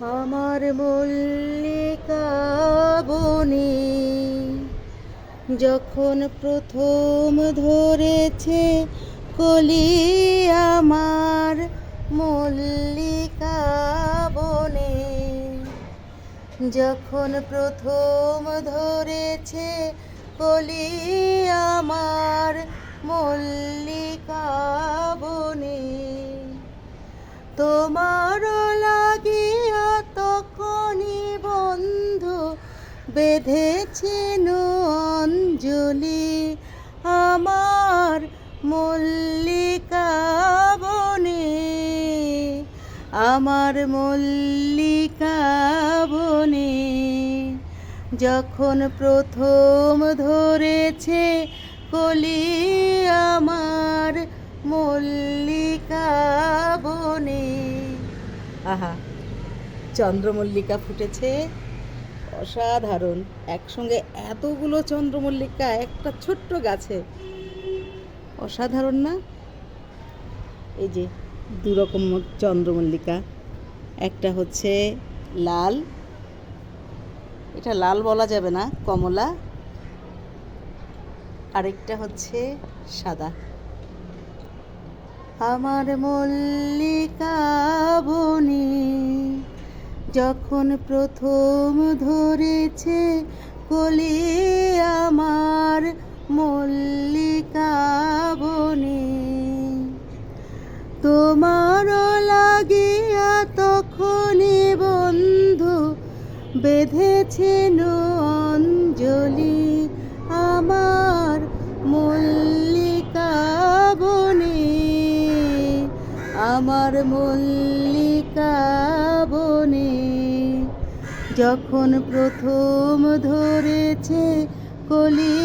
আমার মল্লিকা বনে যখন প্রথম ধরেছে কলি, আমার মল্লিকা বনে যখন প্রথম ধরেছে কলি, আমার মল্লিকা বনে তোমার লাগিয়া তখনই বন্ধু বেঁধেছেন অঞ্জলি, আমার মল্লিকা বনে আমার মল্লিকা বনে যখন প্রথম ধরেছে কলি, আমার মল্লিকা বনে। আহা, চন্দ্রমল্লিকা ফুটেছে, অসাধারণ। একসঙ্গে এতগুলো চন্দ্রমল্লিকা একটা ছোট্ট গাছে, অসাধারণ না? এই যে দুরকম চন্দ্রমল্লিকা, একটা হচ্ছে লাল, এটা লাল বলা যাবে না, কমলা, আরেকটা হচ্ছে সাদা। আমার মল্লিকা বনে যখন প্রথম ধরেছে কলি, আমার মল্লিকা বনে তোমার লাগিয়া তখনই বন্ধু বেঁধেছেন অঞ্জলি, আমার মল্লিকা বনে আমার মল্লিকা বনে যখন প্রথম ধরেছে কলি,